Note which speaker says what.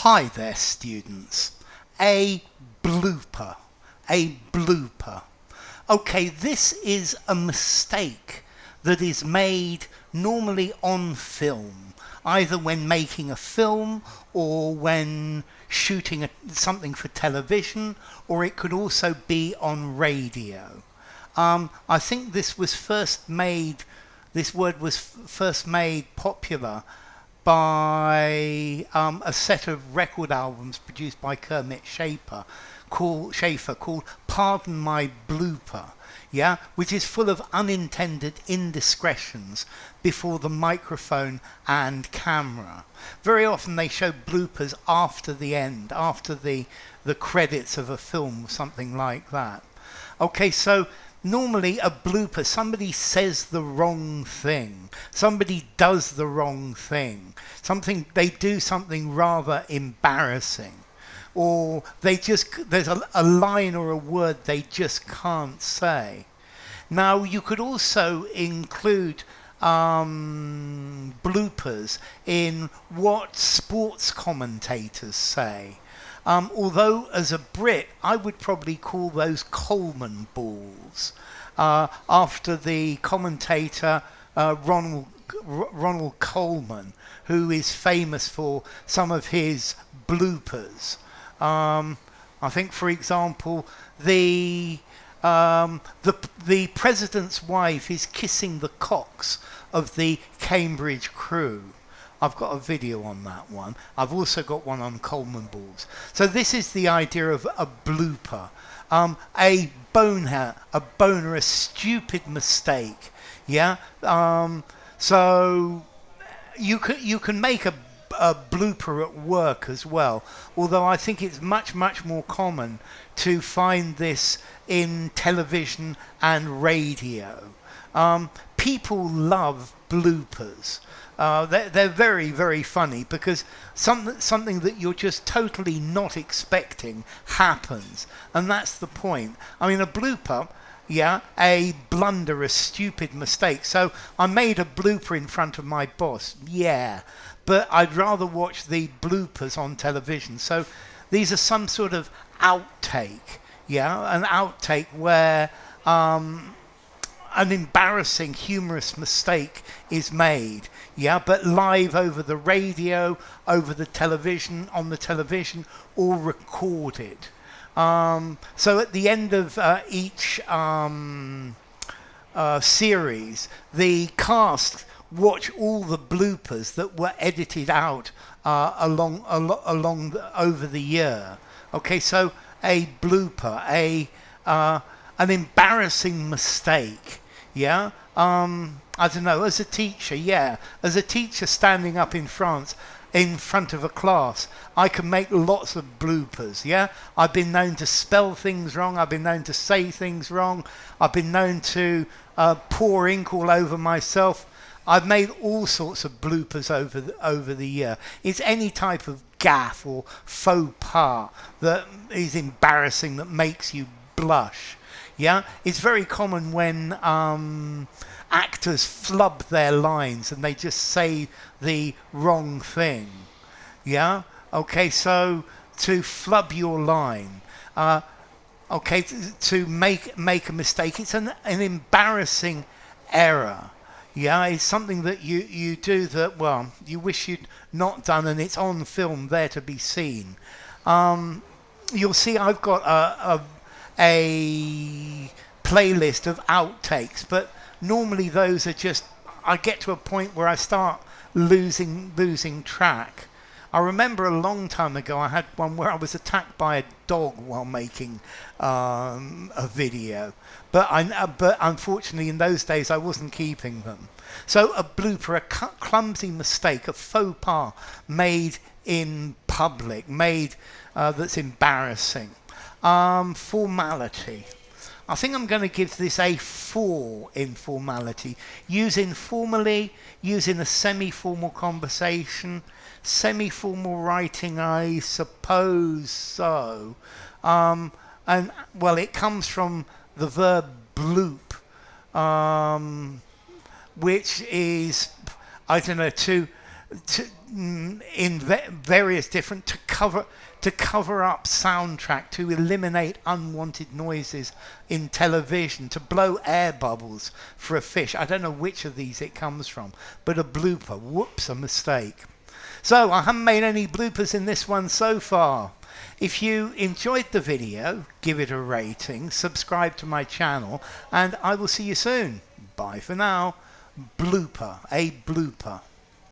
Speaker 1: Hi there, students. A blooper. A blooper. Okay, this is a mistake that is made normally on film, either when making a film or when shooting something for television, or it could also be on radio. I think this word was first made popular by a set of record albums produced by Kermit Schaefer called Pardon My Blooper, yeah, which is full of unintended indiscretions before the microphone and camera. Very often they show bloopers after the end, after the credits of a film, something like that. Okay, so normally a blooper, somebody says the wrong thing, somebody does the wrong thing, they do something rather embarrassing, or there's a line or a word they just can't say. Now you could also include bloopers in what sports commentators say. Although as a Brit, I would probably call those Coleman balls, after the commentator Ronald Coleman, who is famous for some of his bloopers. I think, for example, the president's wife is kissing the cocks of the Cambridge crew. I've got a video on that one. I've also got one on Coleman balls. So this is the idea of a blooper. A boner, a stupid mistake. Yeah. So you can make a blooper at work as well. Although I think it's much more common to find this in television and radio. People love bloopers. They're very funny because something that you're just totally not expecting happens, and that's the point. I mean, a blooper, yeah, a blunder, a stupid mistake. So I made a blooper in front of my boss, yeah, but I'd rather watch the bloopers on television. So these are some sort of outtake, yeah, an outtake where an embarrassing, humorous mistake is made, yeah, but live over the radio, over the television, on the television, or recorded. So at the end of each series, the cast watch all the bloopers that were edited out over the year. Okay, so a blooper, an embarrassing mistake. Yeah, I don't know, as a teacher standing up in front of a class, I can make lots of bloopers, yeah? I've been known to spell things wrong, I've been known to say things wrong, I've been known to pour ink all over myself. I've made all sorts of bloopers over the year. It's any type of gaffe or faux pas that is embarrassing, that makes you blush. Yeah, it's very common when actors flub their lines and they just say the wrong thing. Yeah, okay, so to flub your line, okay, to make a mistake, it's an embarrassing error. Yeah, it's something that you do that, well, you wish you'd not done, and it's on film there to be seen. You'll see I've got a playlist of outtakes, but normally those are just, I get to a point where I start losing track. I remember a long time ago I had one where I was attacked by a dog while making a video, but unfortunately in those days I wasn't keeping them. So a blooper, a clumsy mistake, a faux pas made in public, that's embarrassing. Formality. I think I'm going to give this a 4 in formality. Use informally, use in a semi-formal conversation, semi-formal writing, I suppose so. And, well, it comes from the verb bloop, which is, I don't know, in various different, to cover up soundtrack, to eliminate unwanted noises in television, to blow air bubbles for a fish. I don't know which of these it comes from, but a blooper. Whoops, a mistake. So I haven't made any bloopers in this one so far. If you enjoyed the video, give it a rating, subscribe to my channel, and I will see you soon. Bye for now. Blooper, a blooper.